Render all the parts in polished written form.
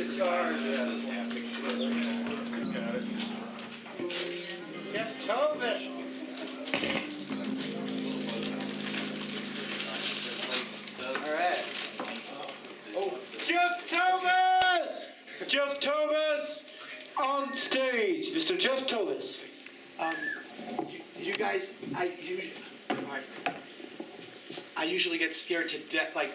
guitar. Jeff Tobis. All right. Oh, Jeff Tobis! Jeff Tobis on stage, Mr. Jeff Tobis. You guys, I usually get scared to death. Like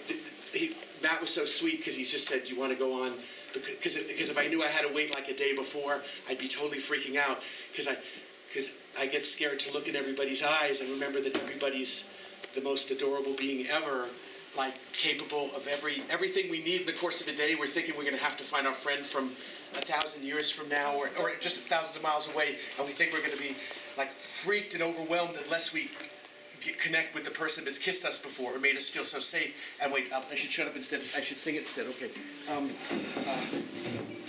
Matt was so sweet because he just said, "Do you want to go on?" Because if I knew I had to wait like a day before, I'd be totally freaking out. Because I get scared to look in everybody's eyes and remember that everybody's the most adorable being ever, like capable of everything we need in the course of a day. We're thinking we're going to have to find our friend from 1,000 years from now, or just thousands of miles away, and we think we're going to be like freaked and overwhelmed unless we connect with the person that's kissed us before or made us feel so safe. And wait, I should shut up instead. I should sing it instead. Okay.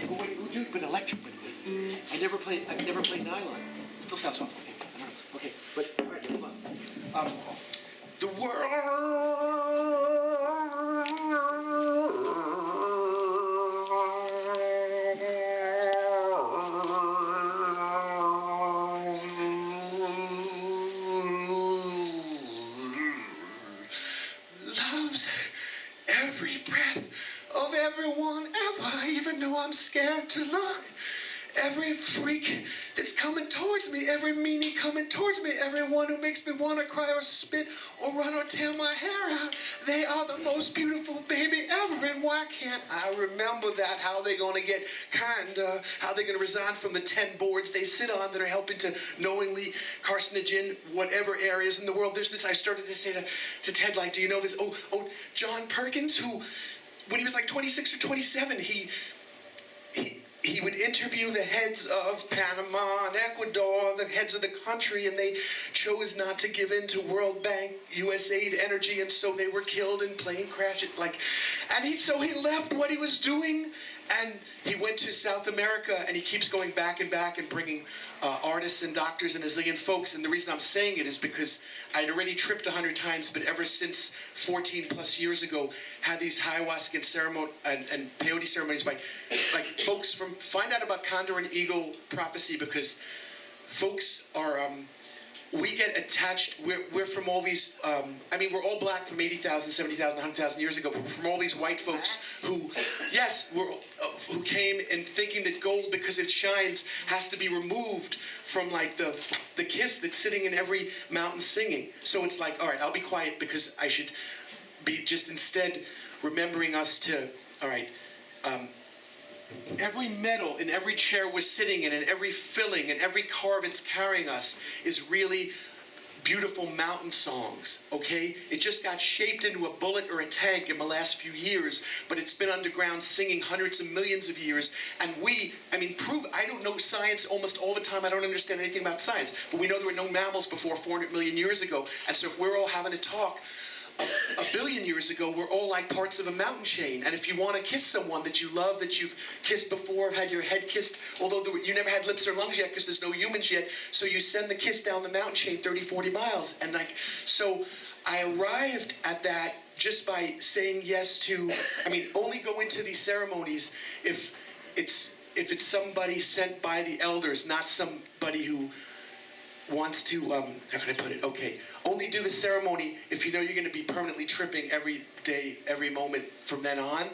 Wait, but electric. I've never played nylon. It still sounds awful. Okay, I don't know. Okay, but all right, hold on. The world loves every breath of everyone ever, even though I'm scared to look. Every freak that's coming towards me, every meanie coming towards me, everyone who makes me want to cry or spit or run or tear my hair out, they are the most beautiful baby ever. And why can't I remember that? How they going to get how they going to resign from the 10 boards they sit on that are helping to knowingly carcinogen whatever areas in the world. There's this, I started to say to Ted, like, do you know this? Oh, John Perkins, who, when he was like 26 or 27, he would interview the heads of Panama and Ecuador, the heads of the country, and they chose not to give in to World Bank, USAID energy, and so they were killed in plane crashes. So he left what he was doing, and he went to South America, and he keeps going back and bringing artists and doctors and a zillion folks. And the reason I'm saying it is because I'd already tripped 100 times, but ever since 14 plus years ago, had these ayahuasca ceremony and peyote ceremonies by folks from, find out about Condor and Eagle prophecy, because folks are, we get attached, we're from all these, we're all black from 80,000, 70,000, 100,000 years ago, but we're from all these white folks who, who came and thinking that gold, because it shines, has to be removed from like the kiss that's sitting in every mountain singing. So it's like, all right, I'll be quiet because I should be just instead remembering us to, all right, every metal in every chair we're sitting in, and every filling and every carve it's carrying us is really beautiful mountain songs, okay? It just got shaped into a bullet or a tank in the last few years, but it's been underground singing hundreds of millions of years. And I don't know science almost all the time. I don't understand anything about science, but we know there were no mammals before 400 million years ago. And so if we're all having a talk a billion years ago, we're all like parts of a mountain chain. And if you want to kiss someone that you love, that you've kissed before, had your head kissed, although you never had lips or lungs yet because there's no humans yet, so you send the kiss down the mountain chain 30, 40 miles. And so I arrived at that just by saying yes to, only go into these ceremonies if it's somebody sent by the elders, not somebody who wants to, how can I put it? Okay. Only do the ceremony if you know you're going to be permanently tripping every day, every moment from then on.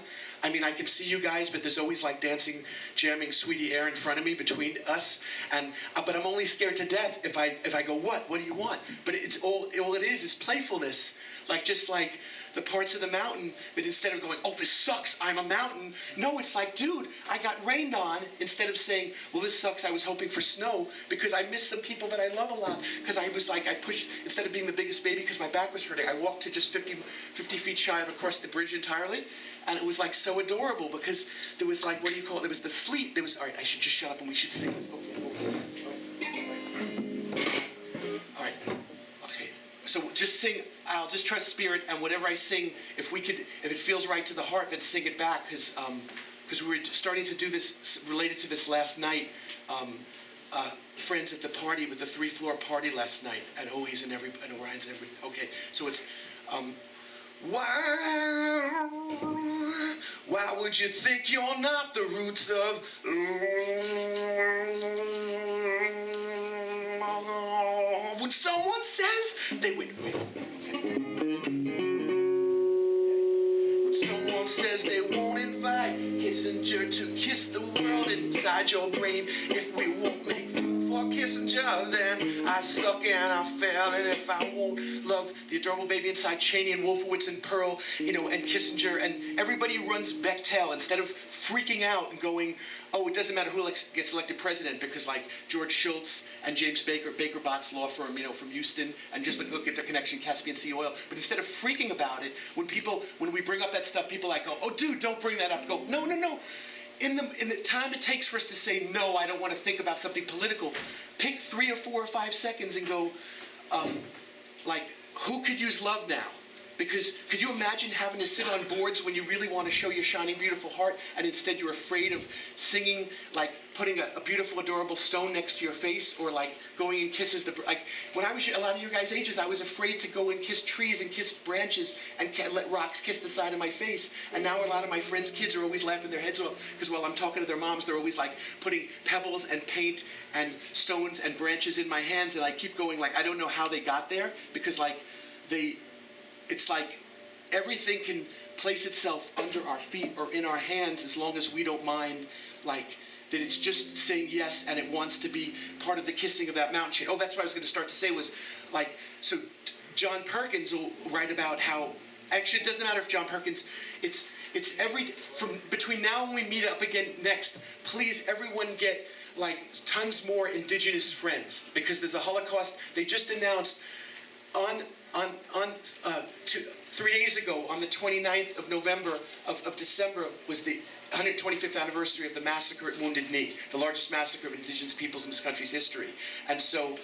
I can see you guys, but there's always like dancing, jamming, sweetie air in front of me between us. But I'm only scared to death if I go, what do you want? But it's all it is playfulness. Just like the parts of the mountain that instead of going, oh, this sucks, I'm a mountain. No, it's like, dude, I got rained on, instead of saying, well, this sucks, I was hoping for snow, because I miss some people that I love a lot. Because I was like, I pushed, instead of being the biggest baby because my back was hurting, I walked to just 50 feet shy of across the bridge entirely. And it was like so adorable because there was like, there was the sleet. There was, all right, I should just shut up and we should sing this. All right. Okay. So just sing, I'll just trust spirit, and whatever I sing, if it feels right to the heart, then sing it back, because we were starting to do this, related to this last night, friends at the party, with the 3-floor party last night at Oi's and Orion's and every, okay. So it's, Why would you think you're not the roots of love? When someone says they wait. When someone says they won't invite Kissinger to kiss the world inside your brain, if we won't make room for Kissinger, then I suck and I fail. And if I won't love the adorable baby inside Cheney and Wolfowitz and Pearl, you know, and Kissinger, and everybody who runs Bechtel, instead of freaking out and going, oh, it doesn't matter who gets elected president, because like George Shultz and James Baker, Baker Botts Law Firm, you know, from Houston, and just look at their connection, Caspian Sea Oil. But instead of freaking about it, when we bring up that stuff, people like go, oh, dude, don't bring that up. Go, no. In the time it takes for us to say, no, I don't want to think about something political, pick 3 or 4 or 5 seconds and go, like, who could use love now? Because could you imagine having to sit on boards when you really want to show your shining, beautiful heart, and instead you're afraid of singing, like putting a beautiful, adorable stone next to your face, or like going and kisses like when I was a lot of your guys' ages, I was afraid to go and kiss trees and kiss branches and let rocks kiss the side of my face. And now a lot of my friends' kids are always laughing their heads off because while I'm talking to their moms, they're always like putting pebbles and paint and stones and branches in my hands, and I keep going like I don't know how they got there, because like it's like everything can place itself under our feet or in our hands as long as we don't mind, like, that it's just saying yes and it wants to be part of the kissing of that mountain chain. Oh, that's what I was going to start to say was, like, so John Perkins will write about how, actually it doesn't matter if John Perkins, it's from between now and we meet up again next, please everyone get, like, tons more indigenous friends, because there's a Holocaust. They just announced on 3 days ago, on the 29th of November of December, was the 125th anniversary of the massacre at Wounded Knee, the largest massacre of indigenous peoples in this country's history. And so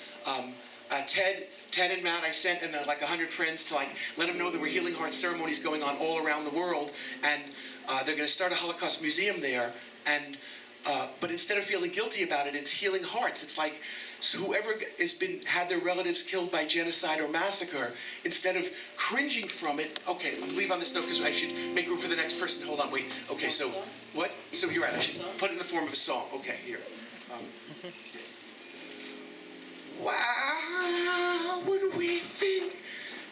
Ted and Matt, I sent and like 100 friends to like let them know there were Healing Heart ceremonies going on all around the world, and they're going to start a Holocaust museum there. And but instead of feeling guilty about it, it's healing hearts. It's like, so whoever had their relatives killed by genocide or massacre, instead of cringing from it, okay, I'm leave on this note because I should make room for the next person. Hold on, wait. Okay, so what? So you're right. I should put it in the form of a song. Okay, here. Why would we think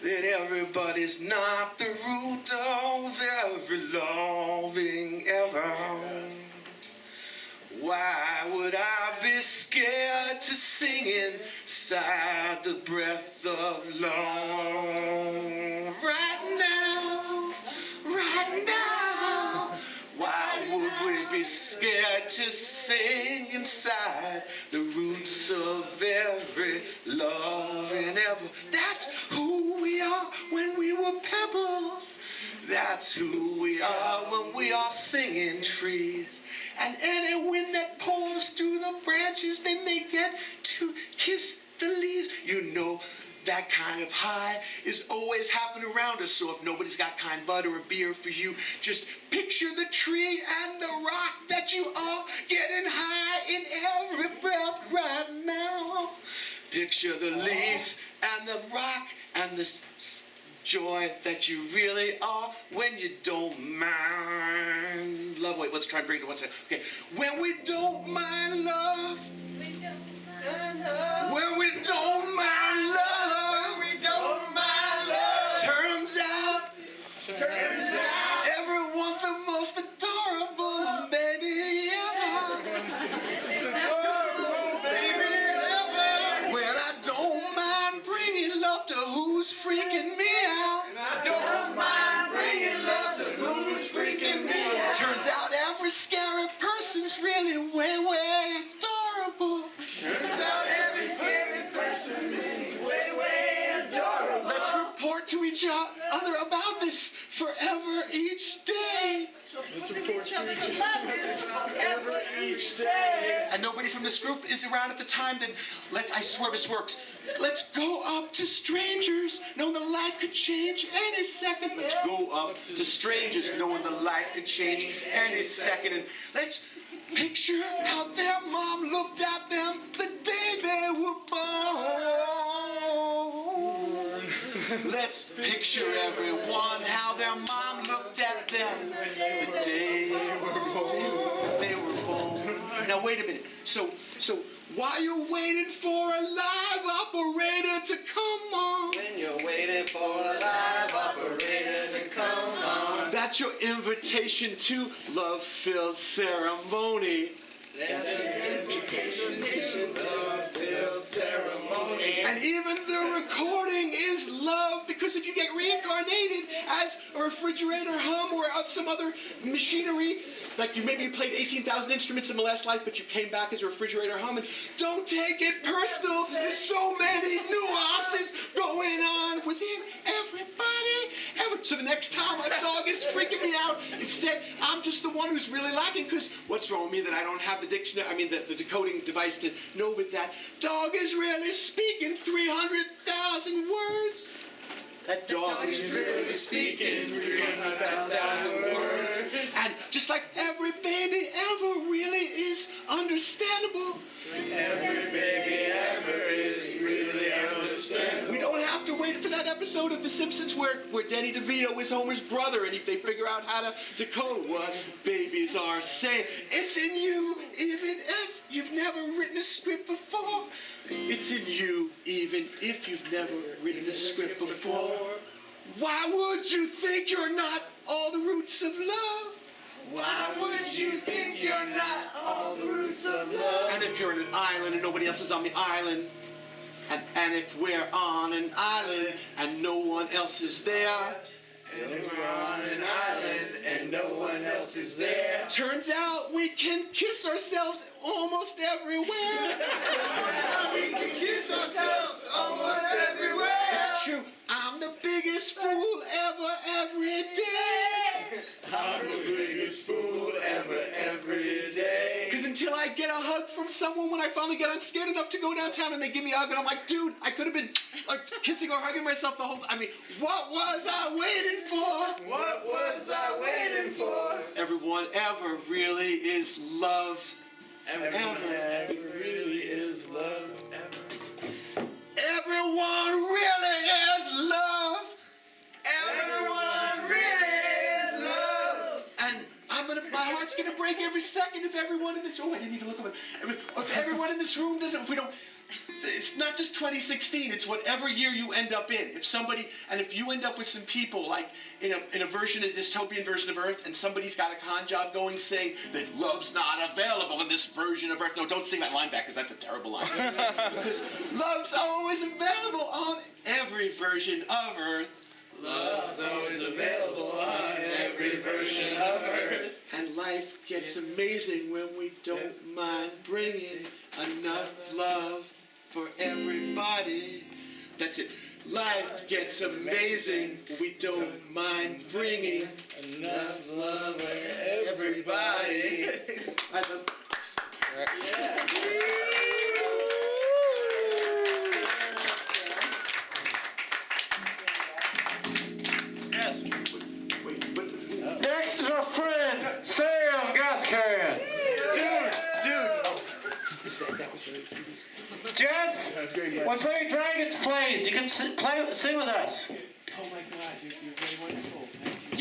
that everybody's not the root of every loving ever? Why would I be scared to sing inside the breath of love? Right now, why would we be scared to sing inside the roots of every love and ever? That's who we are when we were pebbles. That's who we are when we are singing trees. And any wind that pours through the branches, then they get to kiss the leaves. You know that kind of high is always happening around us. So if nobody's got kind bud or a beer for you, just picture the tree and the rock that you are getting high in every breath right now. Picture the leaf and the rock and the joy that you really are when you don't mind love. Wait, let's try and bring it to one second. Okay, when we don't mind love. When we don't mind love. When we don't mind love. Turns out everyone's the most adorable baby ever. It's adorable baby ever. When I don't mind bringing love to who's freaking me out. And I don't mind bringing love to who's freaking me out. Turns out every scary person's really way, way adorable. Turns out every scary person is way, way adorable. Let's report to each other about this forever each day. Let's report to each other about this forever each day. And nobody from this group is around at the time, then I swear this works. Let's go up to strangers, knowing the light could change any second. Let's go up to strangers, knowing the light could change any second. And let's picture how their mom looked at them the day they were born. Let's picture everyone, how their mom looked at them the day that they were born. Now wait a minute. So while you're waiting for a live operator to come on, When you're waiting for a live operator to come on, that's your invitation to love-filled ceremony. that's an invitation to love-filled ceremony. And even the recording is love, because if you get reincarnated as a refrigerator hum or some other machinery, like you maybe played 18,000 instruments in the last life, but you came back as a refrigerator humming, don't take it personal. There's so many nuances going on within everybody. So the next time a dog is freaking me out, instead, I'm just the one who's really lacking, because what's wrong with me that I don't have the dictionary, the decoding device to know that that dog is really speaking 300,000 words. That dog is really speaking 300,000 words. And just like every baby ever really is understandable. Every baby ever is really understandable. We don't have to wait for that episode of The Simpsons where Danny DeVito is Homer's brother and they figure out how to decode what babies are saying. It's in you, even if you've never written a script before. It's in you, even if you've never written a script before. Why would you think you're not all the roots of love? Why would you think you're not all the roots of love? And if you're on an island and nobody else is on the island, and if we're on an island and no one else is there, And if we're on an island and no one else is there, turns out we can kiss ourselves almost everywhere. we can kiss ourselves almost everywhere. It's true. I'm the biggest fool ever, every day. I'm the biggest fool ever, every day. Because until I get a hug from someone, when I finally get unscared enough to go downtown and they give me a hug, and I'm like, dude, I could have been like kissing or hugging myself the whole time. I mean, what was I waiting for? What was I waiting for? Everyone ever really is love. Everyone ever really is love. Everyone really is love. Everyone really is love. And my heart's gonna break every second if everyone in this room, I didn't even look over, if everyone in this room doesn't, if we don't, it's not just 2016, it's whatever year you end up in. If you end up with some people, like in a dystopian version of Earth, and somebody's got a con job going saying that love's not available in this version of Earth. No, don't sing that line back, because that's a terrible line. Because love's always available on every version of Earth. Love's always available on every version of Earth. And life gets amazing when we don't mind bringing enough love for everybody. That's it. Life gets amazing. We don't mind bringing Enough love for everybody. I love. Yes. Wait. Next is our friend, Sam Gascan. Dude. Jeff, when Fairy Dragons plays, you can sing with us.